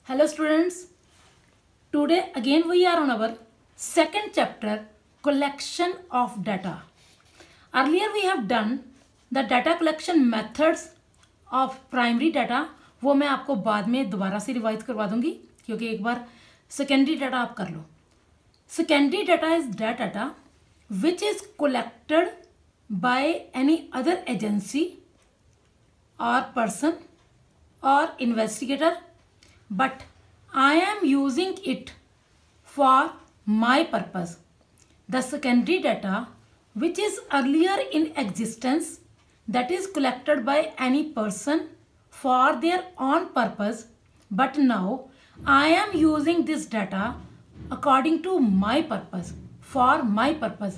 Hello students, today again we are on our second chapter, collection of data. Earlier we have done the data collection methods of primary data. वो मैं आपको बाद में दोबारा से revise करवा दूंगी क्योंकि एक बार सेकेंडरी डाटा आप कर लो. Secondary data is that data which is collected by any other agency or person or investigator, but I am using it for my purpose. The secondary data which is earlier in existence, that is collected by any person for their own purpose, but now I am using this data according to my purpose, for my purpose,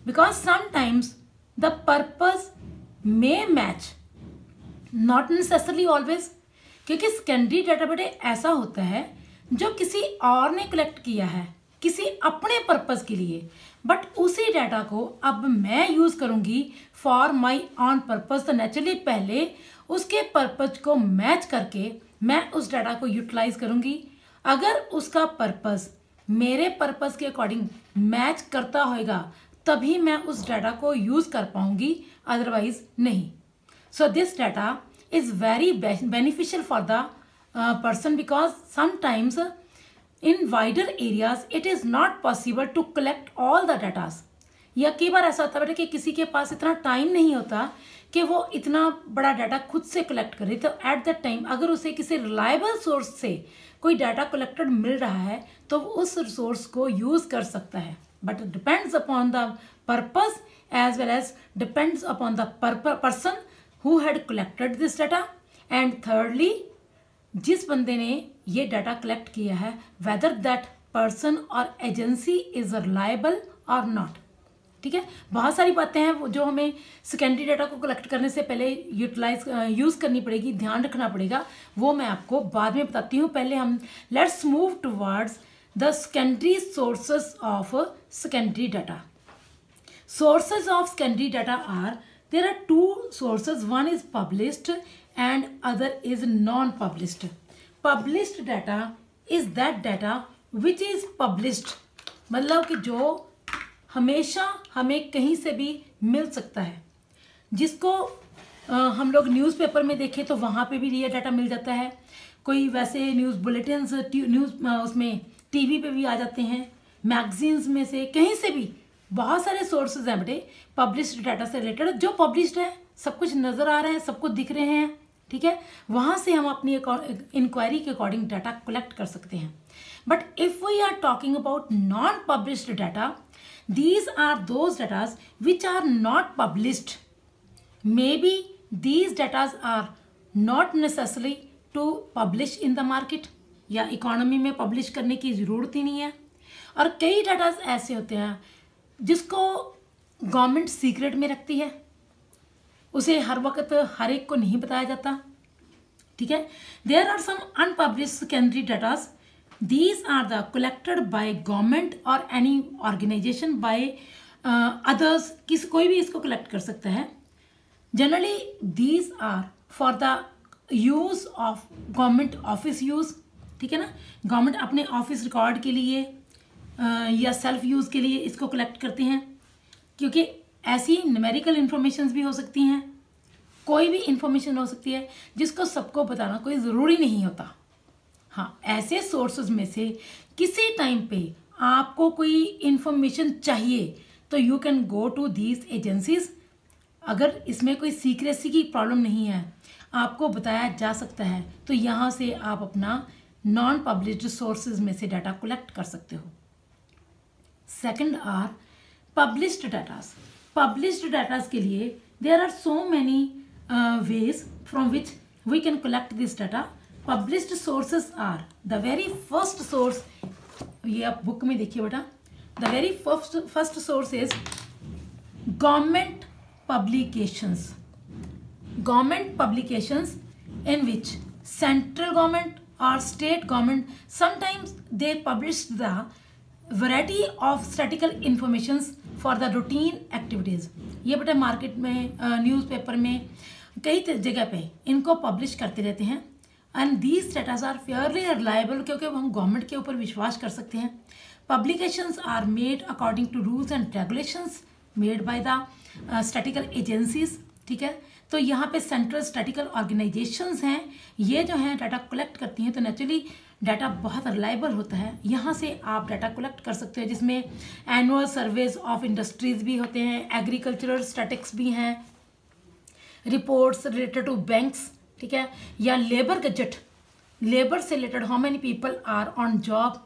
because sometimes the purpose may match, not necessarily always. क्योंकि secondary data बेटे ऐसा होता है जो किसी और ने collect किया है किसी अपने पर्पस के लिए, बट उसी डाटा को अब मैं यूज करूंगी फॉर माय ऑन पर्पस. तो नेचुरली पहले उसके पर्पस को मैच करके मैं उस डाटा को यूटिलाइज करूंगी. अगर उसका पर्पस मेरे पर्पस के अकॉर्डिंग मैच करता होगा तभी मैं उस डाटा को यूज कर पाऊंगी, अदरवाइज नहीं. So this data is very beneficial for the person, because sometimes in wider areas it is not possible to collect all the data. या कई बार ऐसा होता है कि किसी के पास इतना टाइम नहीं होता कि वो इतना बड़ा डाटा खुद से कलेक्ट करे. तो एट दैट टाइम अगर उसे किसी रिलायबल सोर्स से कोई डाटा कलेक्टेड मिल रहा है तो वो उस सोर्स को यूज कर सकता है. But it depends upon the purpose as well as depends upon the person who had collected this data, and thirdly जिस बंदे ने ये डाटा कलेक्ट किया है whether that person or agency is reliable or not. ठीक है, बहुत सारी बातें हैं जो हमें सेकेंडरी डाटा को कलेक्ट करने से पहले यूज करनी पड़ेगी, ध्यान रखना पड़ेगा. वो मैं आपको बाद में बताती हूँ. पहले हम let's move towards the secondary sources of secondary data. Sources of secondary data are, there are two sources, one is published and other is non-published. Published data is that data which is published, मतलब कि जो हमेशा हमें कहीं से भी मिल सकता है, जिसको हम लोग न्यूज़पेपर में देखें तो वहाँ पे भी ये डाटा मिल जाता है. कोई वैसे न्यूज़ बुलेटिन्स न्यूज़ उसमें टीवी पे भी आ जाते हैं, मैगजीन्स में से कहीं से भी बहुत सारे सोर्सेज हैं बेटे पब्लिश्ड डाटा से रिलेटेड. जो पब्लिश्ड है सब कुछ नज़र आ रहा है, सब कुछ दिख रहे हैं. ठीक है, वहाँ से हम अपनी इंक्वायरी के अकॉर्डिंग डाटा कलेक्ट कर सकते हैं. But if we are talking about non published data, these are those datas which are not published. May be these datas are not necessary to publish in the market, या economy में publish करने की ज़रूरत ही नहीं है. और कई datas ऐसे होते हैं जिसको गवर्नमेंट सीक्रेट में रखती है, उसे हर वक्त हर एक को नहीं बताया जाता. ठीक है, there are some unpublished secondary datas. These are the collected by government और एनी ऑर्गेनाइजेशन बाय अदर्स. कोई भी इसको कलेक्ट कर सकता है. Generally these are for the use of government office use. ठीक है ना, गवर्नमेंट अपने ऑफिस रिकॉर्ड के लिए या सेल्फ यूज़ के लिए इसको कलेक्ट करते हैं, क्योंकि ऐसी न्यूमेरिकल इंफॉर्मेशंस भी हो सकती हैं, कोई भी इंफॉर्मेशन हो सकती है जिसको सबको बताना कोई ज़रूरी नहीं होता. हाँ, ऐसे सोर्सेज में से किसी टाइम पे आपको कोई इंफॉर्मेशन चाहिए तो you can go to these agencies. अगर इसमें कोई सीक्रेसी की प्रॉब्लम नहीं है, आपको बताया जा सकता है, तो यहाँ से आप अपना नॉन पब्लिश्ड सोर्सेज में से डाटा कलेक्ट कर सकते हो. Second are published datas. Published datas के लिए there are so many ways from which we can collect this data. Published sources are the very first source. ये आप बुक में देखिए बेटा. The very first source is government publications. Government publications in which central government or state government sometimes they publish the variety of statistical informations for the routine activities. ये बेटा market में newspaper में कई जगह पे इनको पब्लिश करते रहते हैं. And these datas are fairly reliable, क्योंकि हम गवर्नमेंट के ऊपर विश्वास कर सकते हैं. Publications are made according to rules and regulations made by the statical agencies. ठीक है, तो यहाँ पे सेंट्रल स्टैटिकल ऑर्गेनाइजेशंस हैं, ये जो हैं डाटा कलेक्ट करती हैं, तो नेचुरली डाटा बहुत रिलायबल होता है. यहाँ से आप डाटा कलेक्ट कर सकते हैं, जिसमें एनुअल सर्वेज ऑफ इंडस्ट्रीज भी होते हैं, एग्रीकल्चरल स्टैटिक्स भी हैं, रिपोर्ट्स रिलेटेड टू बैंक्स. ठीक है, या लेबर गजट, लेबर से related how many people are on job.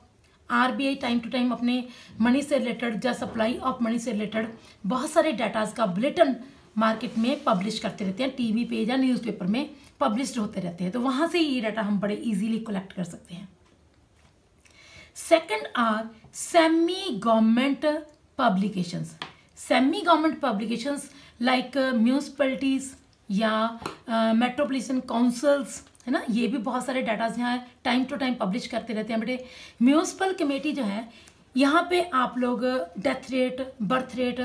RBI time to time अपने मनी से रिलेटेड या सप्लाई ऑफ मनी से रिलेटेड बहुत सारे डाटाज का बुलेटिन मार्केट में पब्लिश करते रहते हैं, टीवी पे या न्यूज़पेपर में पब्लिश्ड होते रहते हैं, तो वहाँ से ये डाटा हम बड़े इजीली कलेक्ट कर सकते हैं. Second are semi government publications. Semi government publications like municipalities या मेट्रोपॉलिटन काउंसिल्स, है ना, ये भी बहुत सारे डाटाज यहाँ टाइम टू टाइम पब्लिश करते रहते हैं. बेटे म्यूनिसिपल कमेटी जो है, यहाँ पे आप लोग डेथ रेट, बर्थ रेट,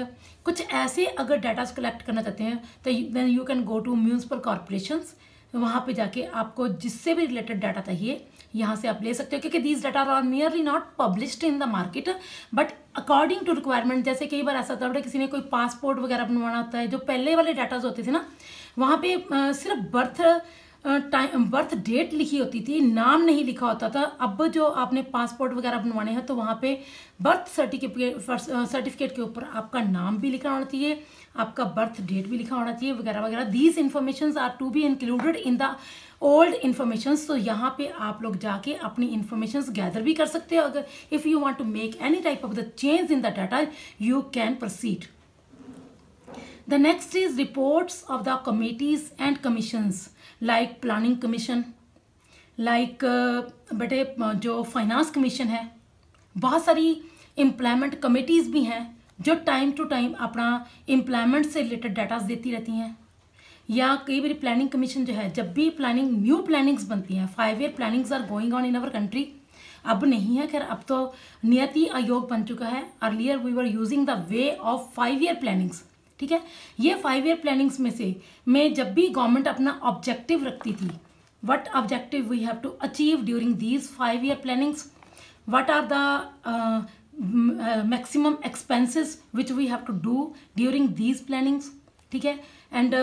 कुछ ऐसे अगर डाटाज कलेक्ट करना चाहते हैं तो then you can go to municipal corporations. वहाँ पे जाके आपको जिससे भी रिलेटेड डाटा चाहिए यहाँ से आप ले सकते हो, क्योंकि these data are nearly not published in the market but according to requirement. जैसे कई बार ऐसा होता है किसी ने कोई पासपोर्ट वगैरह बनवाना होता है, जो पहले वाले डाटाज होते थे ना, वहाँ पे सिर्फ बर्थ डेट लिखी होती थी, नाम नहीं लिखा होता था. अब जो आपने पासपोर्ट वगैरह बनवाने हैं तो वहाँ पे बर्थ सर्टिफिकेट के ऊपर आपका नाम भी लिखा होना चाहिए, आपका बर्थ डेट भी लिखा होना चाहिए, वगैरह वगैरह. These information are to be included in the old information. तो यहाँ पे आप लोग जाके अपनी इन्फॉर्मेशन गैदर भी कर सकते हो. अगर if you want to make any type of the change in the data you can proceed. The next is reports of the committees and commissions like planning commission, like बेटे जो finance commission है, बहुत सारी employment committees भी हैं जो time to time अपना employment से रिलेटेड डाटाज देती रहती हैं. या कई बार प्लानिंग कमीशन जो है, जब भी प्लानिंग न्यू प्लानिंग्स बनती हैं, 5 year plannings are going on in our country. अब नहीं है, खैर अब तो नियति आयोग बन चुका है. Earlier we were using the way of 5 year plannings. ठीक है, ये 5 ईयर प्लानिंग्स में जब भी गवर्नमेंट अपना ऑब्जेक्टिव रखती थी, what objective we have to achieve during these 5 year plannings, what are the maximum expenses which we have to do during these plannings. ठीक है, एंड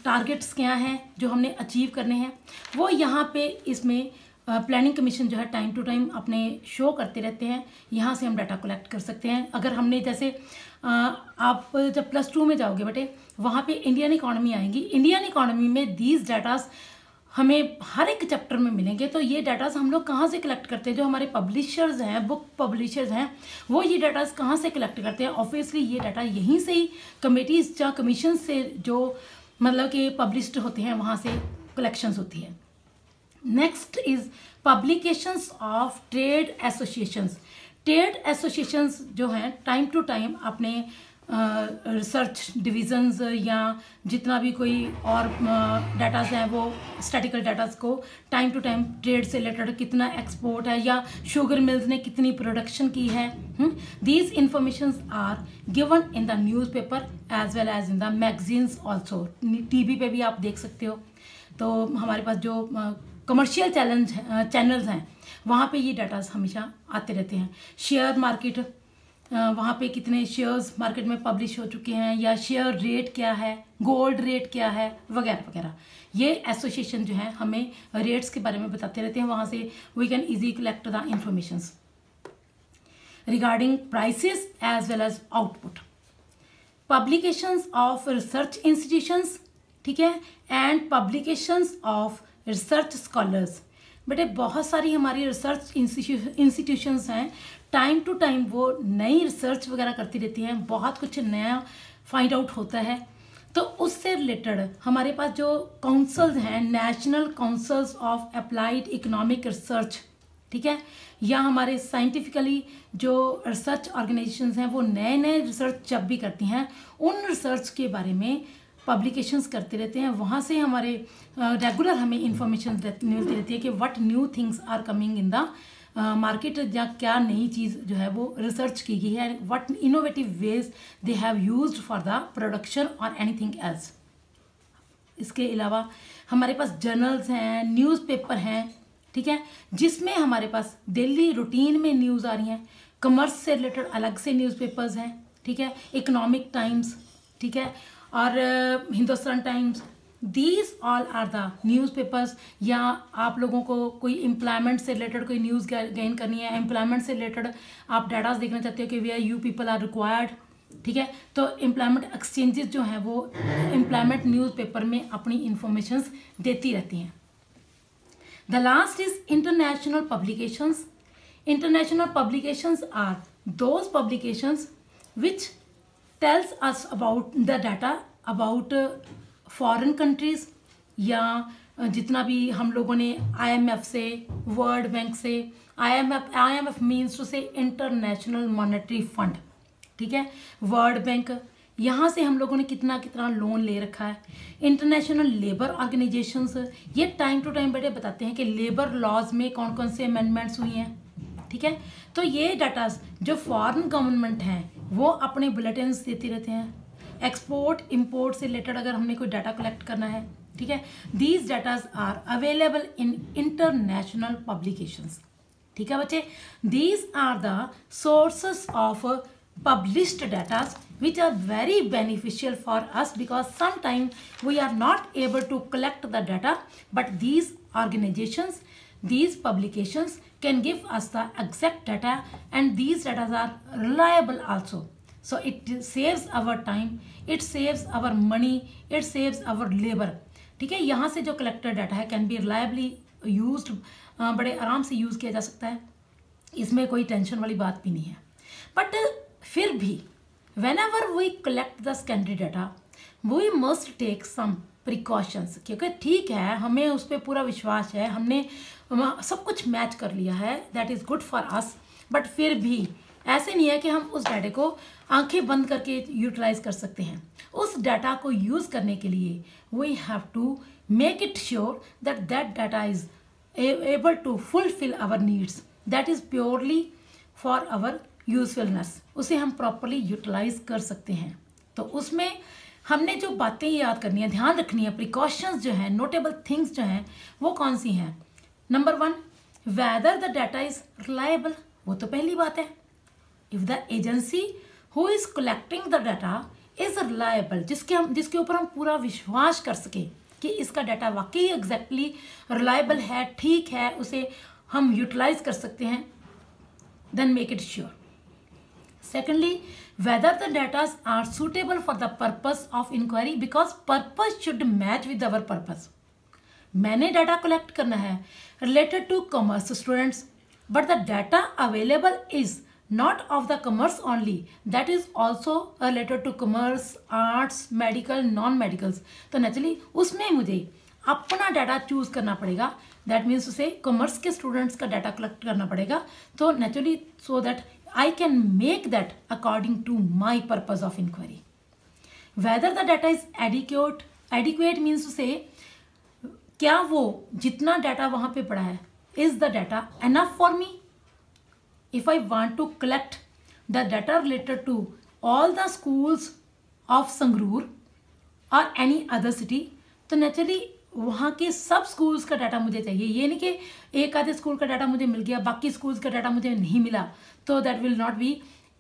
टारगेट्स क्या हैं जो हमने अचीव करने हैं, वो यहाँ पे इसमें प्लानिंग कमीशन जो है टाइम टू टाइम अपने शो करते रहते हैं. यहाँ से हम डाटा कलेक्ट कर सकते हैं. अगर हमने जैसे आप जब +2 में जाओगे बेटे, वहाँ पे इंडियन इकोनॉमी आएंगी. इंडियन इकोनॉमी में दीज डाटाज हमें हर एक चैप्टर में मिलेंगे. तो ये डाटाज हम लोग कहाँ से कलेक्ट करते हैं, जो हमारे पब्लिशर्स हैं, बुक पब्लिशर्स हैं, वो ये डाटाज कहाँ से कलेक्ट करते हैं. ऑब्वियसली ये डाटा यहीं से ही कमेटीज या कमीशन से जो मतलब कि पब्लिश्ड होते हैं वहाँ से कलेक्शंस होती है. Next is publications of trade associations. Trade associations जो हैं टाइम टू टाइम अपने रिसर्च डिविजन्स या जितना भी कोई और डाटाज हैं वो स्टैटिकल डाटाज को टाइम टू टाइम ट्रेड से रिलेटेड कितना एक्सपोर्ट है या शुगर मिल्स ने कितनी प्रोडक्शन की है, these informations are given in the newspaper as well as in the magazines also. TV पे भी आप देख सकते हो. तो हमारे पास जो कमर्शियल चैनल्स हैं वहाँ पे ये डाटाज हमेशा आते रहते हैं. शेयर मार्केट, वहाँ पे कितने शेयर्स मार्केट में पब्लिश हो चुके हैं, या शेयर रेट क्या है, गोल्ड रेट क्या है, वगैरह वगैरह. ये एसोसिएशन जो है हमें रेट्स के बारे में बताते रहते हैं. वहाँ से we can easily collect the informations regarding prices as well as output. Publications of research institutions, ठीक है, and publications of research scholars. बेटे बहुत सारी हमारी रिसर्च इंस्टीट्यूशंस हैं, टाइम टू टाइम वो नई रिसर्च वगैरह करती रहती हैं, बहुत कुछ नया फाइंड आउट होता है. तो उससे रिलेटेड हमारे पास जो काउंसिल्स हैं, national councils of applied economic research, ठीक है, या हमारे साइंटिफिकली जो रिसर्च ऑर्गेनाइजेशंस हैं वो नए नए रिसर्च जब भी करती हैं उन रिसर्च के बारे में पब्लिकेशंस करते रहते हैं. वहाँ से हमारे रेगुलर हमें इंफॉर्मेशन मिलती रहती है कि what new things are coming in the market, या क्या नई चीज़ जो है वो रिसर्च की गई है, what innovative veg they have used for the production और एनीथिंग एल्स. इसके अलावा हमारे पास जर्नल्स हैं, न्यूज़पेपर हैं, ठीक है, जिसमें हमारे पास डेली रूटीन में न्यूज़ आ रही हैं। कॉमर्स से रिलेटेड अलग से न्यूज़पेपर्स हैं, ठीक है, इकोनॉमिक टाइम्स, ठीक है, और Hindustan Times, these all are the newspapers. या आप लोगों को कोई एम्प्लॉयमेंट से रिलेटेड कोई न्यूज़ गेन करनी है, एम्प्लॉयमेंट से रिलेटेड आप डाटाज देखना चाहते हो कि where you people are required, ठीक है, तो एम्प्लॉयमेंट एक्सचेंजेस जो हैं वो एम्प्लॉयमेंट न्यूज़पेपर में अपनी इंफॉर्मेशंस देती रहती हैं। The last is international publications. International publications are those publications which tells us about the data about foreign countries, या जितना भी हम लोगों ने IMF से, वर्ल्ड बैंक से, IMF मीन्स टू से इंटरनेशनल मॉनेटरी फंड, ठीक है, वर्ल्ड बैंक, यहाँ से हम लोगों ने कितना कितना लोन ले रखा है। इंटरनेशनल लेबर ऑर्गेनाइजेशंस, ये टाइम टू टाइम बेटे बताते हैं कि लेबर लॉज में कौन कौन से अमेंडमेंट्स हुई हैं, ठीक है, तो ये डाटाज जो फॉरेन गवर्नमेंट हैं वो अपने बुलेटिन्स देती रहते हैं। एक्सपोर्ट इंपोर्ट से रिलेटेड अगर हमने कोई डाटा कलेक्ट करना है, ठीक है, these datas are available in international publications, ठीक है बच्चे। These are the sources of published data which are very beneficial for us because sometimes we are not able to collect the data, but these organizations, these publications can give us the exact data, and these data are reliable also. So it saves our time, it saves our money, it saves our labor, ठीक है। यहाँ से जो collected data है can be reliably used, बड़े आराम से use किया जा सकता है, इसमें कोई टेंशन वाली बात भी नहीं है। बट फिर भी whenever we collect the secondary data we must take some precautions, क्योंकि ठीक है हमें उस पर पूरा विश्वास है, हमने सब कुछ मैच कर लिया है, that is good for us, but फिर भी ऐसे नहीं है कि हम उस डाटा को आंखें बंद करके यूटिलाइज कर सकते हैं। उस डाटा को यूज़ करने के लिए we have to make it sure that that data is able to fulfil our needs, that is purely for our usefulness, उसे हम प्रॉपरली यूटिलाइज कर सकते हैं। तो उसमें हमने जो बातें याद करनी है, ध्यान रखनी है, प्रिकॉशंस जो हैं, नोटेबल थिंग्स जो हैं वो कौन सी हैं। Number 1, weather the data is reliable, वो तो पहली बात है। If the agency who is collecting the data is reliable, जिसके ऊपर हम पूरा विश्वास कर सके कि इसका डाटा वाकई एग्जैक्टली रिलायबल है, ठीक है, उसे हम यूटिलाइज कर सकते हैं, then make it sure. Secondly, whether the data are suitable for the purpose of inquiry, because purpose should match with our purpose. मैंने डाटा कलेक्ट करना है related to commerce students, but the data available is not of the commerce only, that is also related to commerce, arts, medical, non-medicals. तो naturally उसमें मुझे अपना data choose करना पड़ेगा, that means उसे कॉमर्स के स्टूडेंट्स का डाटा कलेक्ट करना पड़ेगा, तो naturally so that I can make that according to my purpose of inquiry. Whether the data is adequate means उसे क्या वो जितना डाटा वहाँ पे पड़ा है, is the data enough for me. If I want to collect the data related to all the schools of Sangrur और एनी अदर सिटी, तो नेचुरली वहाँ के सब स्कूल्स का डाटा मुझे चाहिए। ये नहीं कि एक आधे स्कूल का डाटा मुझे मिल गया, बाकी स्कूल्स का डाटा मुझे नहीं मिला, तो that will not be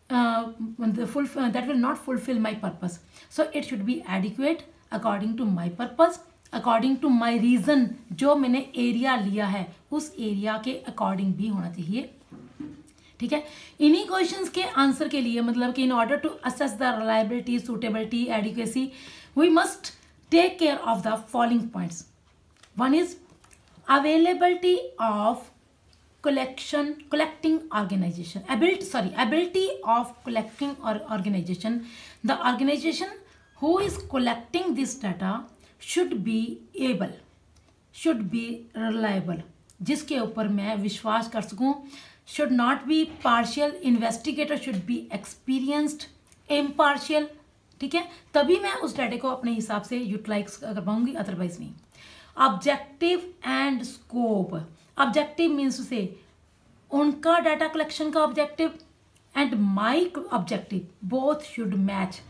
that will not fulfil my purpose. So it should be adequate according to my purpose, according to my reason, जो मैंने एरिया लिया है उस एरिया के अकॉर्डिंग भी होना चाहिए, ठीक है। इन्हीं क्वेश्चंस के आंसर के लिए, मतलब कि in order to assess the reliability, suitability, adequacy, we must take care of the following points. One is availability of collecting organization, ability of collecting or organization. The organization who is collecting this data should be able, should be reliable, जिसके ऊपर मैं विश्वास कर सकूं, should not be partial, investigator should be experienced, impartial, ठीक है, तभी मैं उस डाटा को अपने हिसाब से यूटिलाइज कर पाऊंगी, अदरवाइज नहीं। Objective and scope, objective means उसे उनका डाटा कलेक्शन का objective and my objective both should match.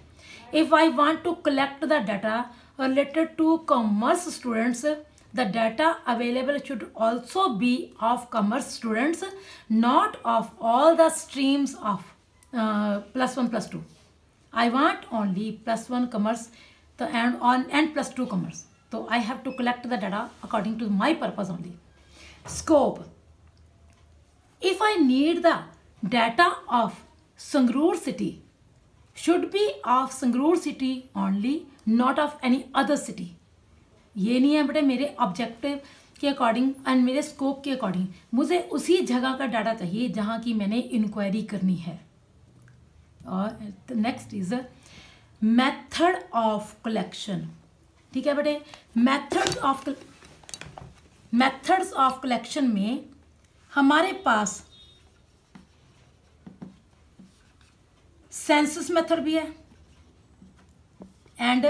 If I want to collect the data related to commerce students, the data available should also be of commerce students, not of all the streams of +1 +2. I want only +1 commerce and +2 commerce. So I have to collect the data according to my purpose only. Scope. If I need the data of Sangrur city, should be of Sangrur city only, not of any other city. ये नहीं है बेटे मेरे objective के according and मेरे scope के according, मुझे उसी जगह का डाटा चाहिए जहाँ की मैंने इंक्वायरी करनी है. और next is method of collection. ठीक है बेटे, मेथड्स ऑफ कलेक्शन में हमारे पास सेंसस मेथड भी है एंड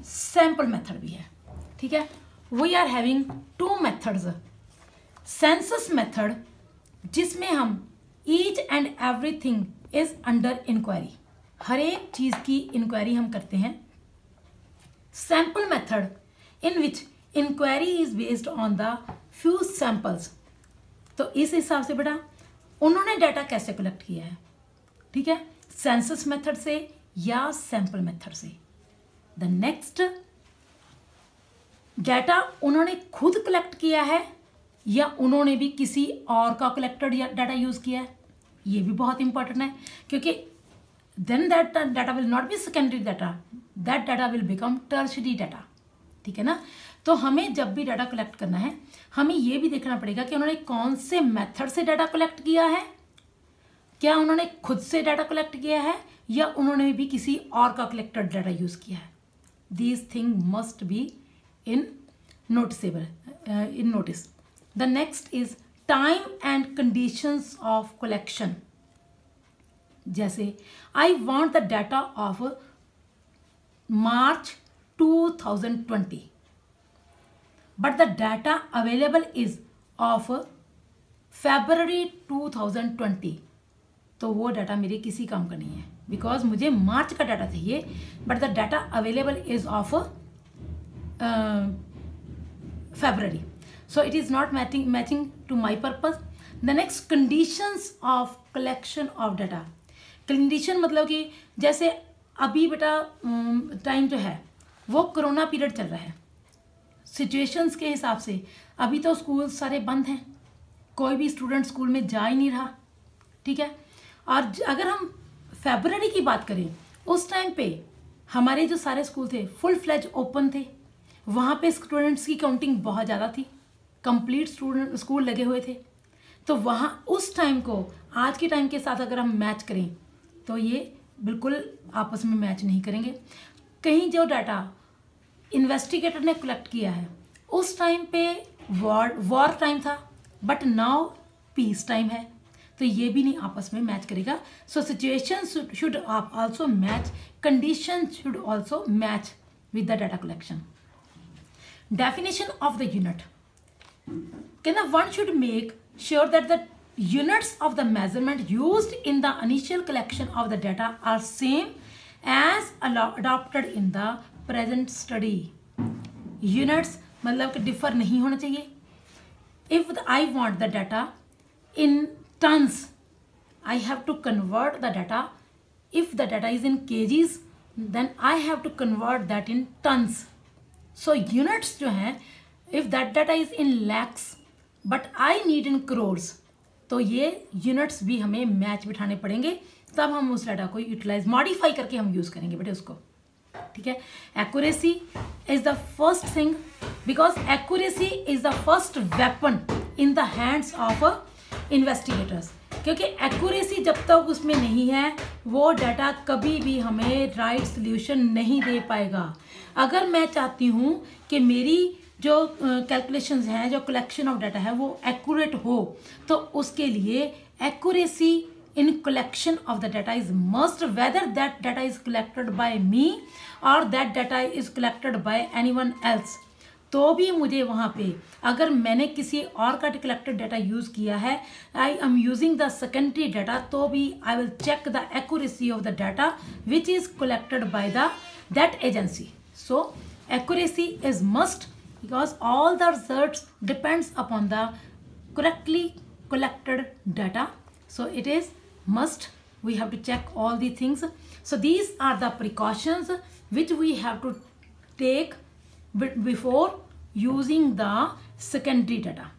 सैंपल मेथड भी है. ठीक है, we are having 2 methods. Census method जिसमें हम each and everything is under inquiry, हर एक चीज की इंक्वायरी हम करते हैं. Sample method in which inquiry is based on the few samples. तो इस हिसाब से बेटा उन्होंने डाटा कैसे कलेक्ट किया है, ठीक है, सेंसस मेथड से या सैंपल मेथड से. द नेक्स्ट, डाटा उन्होंने खुद कलेक्ट किया है या उन्होंने भी किसी और का कलेक्टेड डाटा यूज किया है. ये भी बहुत इंपॉर्टेंट है क्योंकि then that data will not be secondary data, that data will become tertiary data. ठीक है ना. तो हमें जब भी डाटा कलेक्ट करना है हमें ये भी देखना पड़ेगा कि उन्होंने कौन से मेथड से डाटा कलेक्ट किया है, क्या उन्होंने खुद से डाटा कलेक्ट किया है या उन्होंने भी किसी और का कलेक्टेड डाटा यूज किया है. These thing must be in noticeable in notice. The next is time and conditions of collection. जैसे I want the data of March 2020 but the data available is of February 2020. तो वो data मेरे किसी काम का नहीं है बिकॉज मुझे मार्च का डाटा चाहिए but the data available is of February. So it is not matching to my purpose. The next, conditions of collection of data. Condition मतलब कि जैसे अभी बेटा टाइम जो है वो कोरोना पीरियड चल रहा है. सिचुएशंस के हिसाब से अभी तो स्कूल सारे बंद हैं, कोई भी स्टूडेंट स्कूल में जा ही नहीं रहा. ठीक है. और अगर हम फरवरी की बात करें उस टाइम पे हमारे जो सारे स्कूल थे फुल फ्लेज ओपन थे, वहाँ पे स्टूडेंट्स की काउंटिंग बहुत ज़्यादा थी, कंप्लीट स्टूडेंट स्कूल लगे हुए थे. तो वहाँ उस टाइम को आज के टाइम के साथ अगर हम मैच करें तो ये बिल्कुल आपस में मैच नहीं करेंगे. कहीं जो डाटा इन्वेस्टिगेटर ने कलेक्ट किया है उस टाइम पे वॉर टाइम था बट नाउ पीस टाइम है, तो ये भी नहीं आपस में मैच करेगा. So situation should also match, condition should also match with the data collection. Definition of the unit. One should make sure that the units of the measurement used in the initial collection of the data are same as adopted in the present study. Units मतलब कि differ नहीं होना चाहिए. If I want the data in tons, I have to convert the data. If the data is in kgs, then I have to convert that in tons. So units जो हैं, if that data is in lakhs but I need in crores, तो ये units भी हमें match बिठाने पड़ेंगे, तब हम उस डाटा को यूटिलाइज मॉडिफाई करके हम यूज़ करेंगे बेटे उसको. ठीक है. Accuracy is the first thing because accuracy is the first weapon in the hands of investigators. क्योंकि एक्यूरेसी जब तक उसमें नहीं है वो डाटा कभी भी हमें राइट सोल्यूशन नहीं दे पाएगा. अगर मैं चाहती हूँ कि मेरी जो कैलकुलेशंस हैं, जो कलेक्शन ऑफ डाटा है वो एक्यूरेट हो, तो उसके लिए accuracy in collection of the data is must, whether that data is collected by me और that data is collected by anyone else. तो भी मुझे वहाँ पे अगर मैंने किसी और का कलेक्टेड डाटा यूज़ किया है, I am using the secondary data, तो भी I will check the accuracy of the data which is collected by the that agency. So accuracy is must because all the results depends upon the correctly collected data. So it is must, we have to check all the things. So these are the precautions which we have to take before using the secondary data.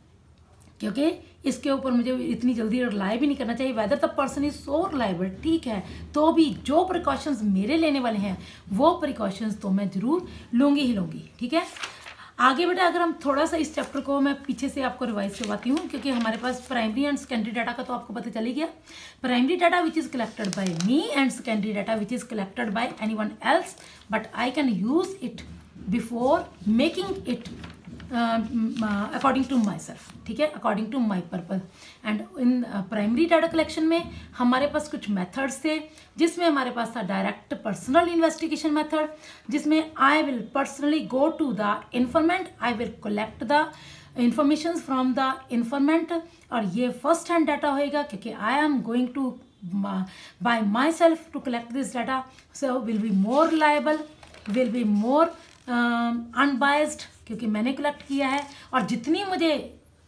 क्योंकि इसके ऊपर मुझे इतनी जल्दी rely भी नहीं करना चाहिए. Whether the person is so reliable, ठीक है, तो भी जो प्रिकॉशंस मेरे लेने वाले हैं वो प्रिकॉशंस तो मैं जरूर लूँगी ही लूँगी. ठीक है, आगे बेटा अगर हम थोड़ा सा इस चैप्टर को मैं पीछे से आपको रिवाइज करवाती हूँ, क्योंकि हमारे पास प्राइमरी एंड सेकेंडरी डाटा का तो आपको पता चल ही गया. Primary data which is collected by me and secondary data which is collected by anyone else, but I can use it before making it according to myself. ठीक है, according to my purpose. And in primary data collection में हमारे पास कुछ methods थे, जिसमें हमारे पास था direct personal investigation method, जिसमें I will personally go to the informant, I will collect the information from the informant, और ये फर्स्ट हैंड डाटा होएगा क्योंकि I am going to by myself to collect this data. So will be more reliable, will be more unbiased, क्योंकि मैंने collect किया है. और जितनी मुझे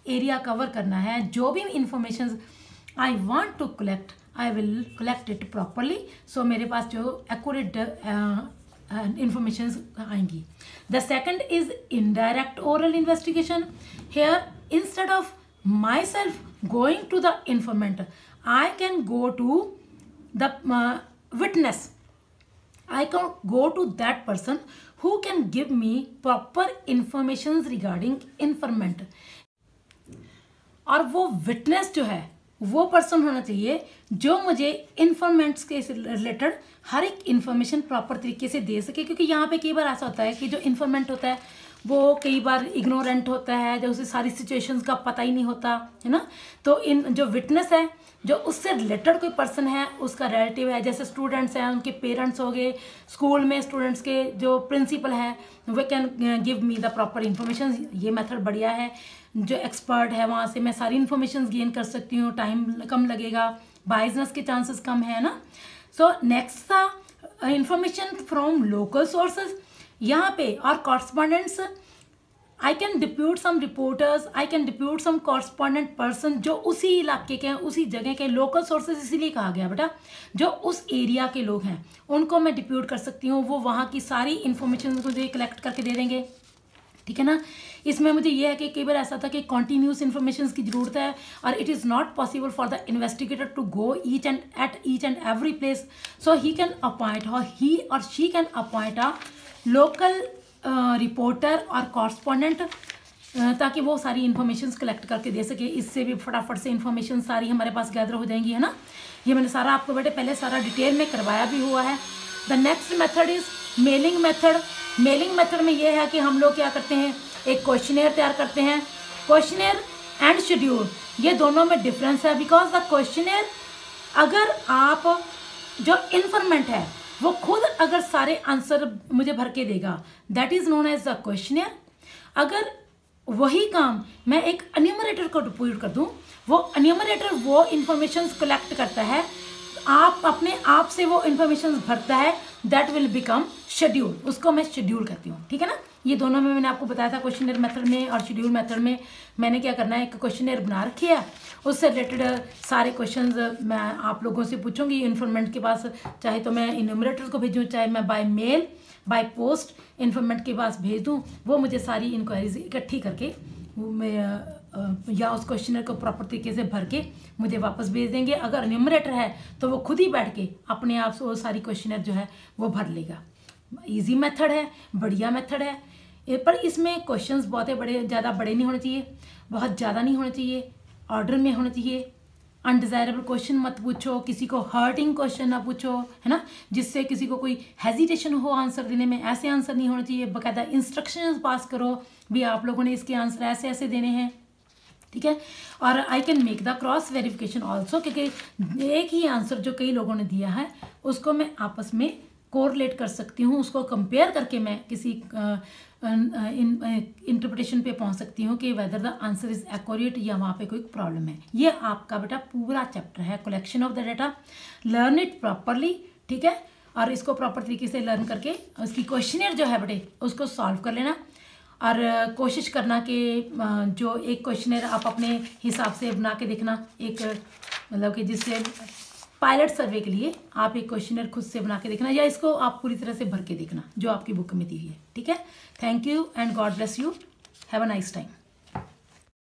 एरिया कवर करना है, जो भी information I want to collect, I will collect it properly. So मेरे पास जो एक्यूरेट इंफॉर्मेशन आएंगी. The second is indirect oral investigation. Here instead of myself going to the informant, I can go to the witness, I can go to that person who can give me proper information regarding informant. और वो witness जो है वो person होना चाहिए जो मुझे informants के रिलेटेड हर एक इन्फॉर्मेशन प्रॉपर तरीके से दे सके. क्योंकि यहाँ पे कई बार ऐसा होता है कि जो इन्फॉर्मेंट होता है वो कई बार इग्नोरेंट होता है, जो उसे सारी सिचुएशंस का पता ही नहीं होता है ना. तो इन जो विटनेस है, जो उससे रिलेटेड कोई पर्सन है, उसका रिलेटिव है, जैसे स्टूडेंट्स हैं, उनके पेरेंट्स हो गए, स्कूल में स्टूडेंट्स के जो प्रिंसिपल हैं, वे can give me the proper information. ये मेथड बढ़िया है. जो एक्सपर्ट है वहाँ से मैं सारी इन्फॉर्मेशन गेन कर सकती हूँ, टाइम कम लगेगा, बाइजनेस के चांसेस कम है ना. सो नेक्स्ट था इंफॉर्मेशन फ्रॉम लोकल सोर्सेज. यहाँ पे और correspondents, I can depute some reporters, I can depute some correspondent person जो उसी इलाके के, उसी जगह के. लोकल सोर्सेज इसीलिए कहा गया बेटा, जो उस एरिया के लोग हैं उनको मैं डिप्यूट कर सकती हूँ. वो वहाँ की सारी इन्फॉर्मेशन मुझे कलेक्ट करके दे देंगे. ठीक है ना. इसमें मुझे ये है कि कई बार ऐसा था कि कॉन्टीन्यूस इन्फॉर्मेशन की जरूरत है और it is not possible for the investigator to go each and every place. So he can appoint, और ही और she can appoint a local reporter और कॉरस्पॉन्डेंट, ताकि वो सारी इन्फॉर्मेशन कलेक्ट करके दे सके. इससे भी फटाफट से इन्फॉर्मेशन सारी हमारे पास गैदर हो जाएंगी, है ना. ये मैंने सारा आपको बेटे पहले सारा डिटेल में करवाया भी हुआ है. The next method is mailing method. Mailing method में ये है कि हम लोग क्या करते हैं, एक क्वेश्चनेयर तैयार करते हैं. क्वेश्चनेयर एंड शेड्यूल, ये दोनों में डिफरेंस है. बिकॉज द क्वेश्चनेयर, अगर आप जो इन्फॉर्मेंट है वो खुद अगर सारे आंसर मुझे भर के देगा, that is known as the questionnaire. अगर वही काम मैं एक एन्यूमरेटर को डिप्यूट कर दूं, वो एन्यूमरेटर वो इंफॉर्मेशन कलेक्ट करता है, आप अपने आप से वो इंफॉर्मेशन भरता है, दैट विल बिकम शेड्यूल. उसको मैं शेड्यूल करती हूँ. ठीक है ना. ये दोनों में मैंने आपको बताया था, क्वेश्चनर मेथड में और शेड्यूल मेथड में मैंने क्या करना है, एक क्वेश्चनर बना रखी है, उससे रिलेटेड सारे क्वेश्चंस मैं आप लोगों से पूछूंगी इन्फॉर्मेंट के पास. चाहे तो मैं इन्यूमरेटर को भेजूँ, चाहे मैं by mail by post informant के पास भेज दूँ, वो मुझे सारी इंक्वायरीज इकट्ठी करके या उस क्वेश्चनर को प्रॉपर तरीके से भर के मुझे वापस भेज देंगे. अगर न्यूमरेटर है तो वो खुद ही बैठ के अपने आप से वो सारी क्वेश्चनर जो है वो भर लेगा. इजी मेथड है, बढ़िया मेथड है. पर इसमें क्वेश्चंस बहुत बड़े, ज़्यादा बड़े नहीं होने चाहिए, बहुत ज़्यादा नहीं होने चाहिए, ऑर्डर में होने चाहिए. अनडिज़ायरेबल क्वेश्चन मत पूछो, किसी को हर्टिंग क्वेश्चन ना पूछो, है ना, जिससे किसी को कोई हेजिटेशन हो आंसर देने में. ऐसे आंसर नहीं होने चाहिए. बाकायदा इंस्ट्रक्शंस पास करो भी आप लोगों ने इसके आंसर ऐसे ऐसे देने हैं. ठीक है. और आई can make the cross verification also, क्योंकि एक ही आंसर जो कई लोगों ने दिया है उसको मैं आपस में कोरिलेट कर सकती हूँ, उसको कंपेयर करके मैं किसी इंटरप्रिटेशन पे पहुंच सकती हूँ कि whether the answer is accurate या वहाँ पे कोई प्रॉब्लम है। ये आपका बेटा पूरा चैप्टर है collection of the data. Learn it properly, ठीक है, और इसको प्रॉपर तरीके से लर्न करके उसकी क्वेश्चनर जो है बेटे उसको सॉल्व कर लेना, और कोशिश करना कि जो एक क्वेश्चनर आप अपने हिसाब से बना के देखना, एक मतलब कि जिससे पायलट सर्वे के लिए आप एक क्वेश्चनर खुद से बना के देखना, या इसको आप पूरी तरह से भर के देखना जो आपकी बुक में दी हुई है, ठीक है। Thank you and God bless you, have a nice time.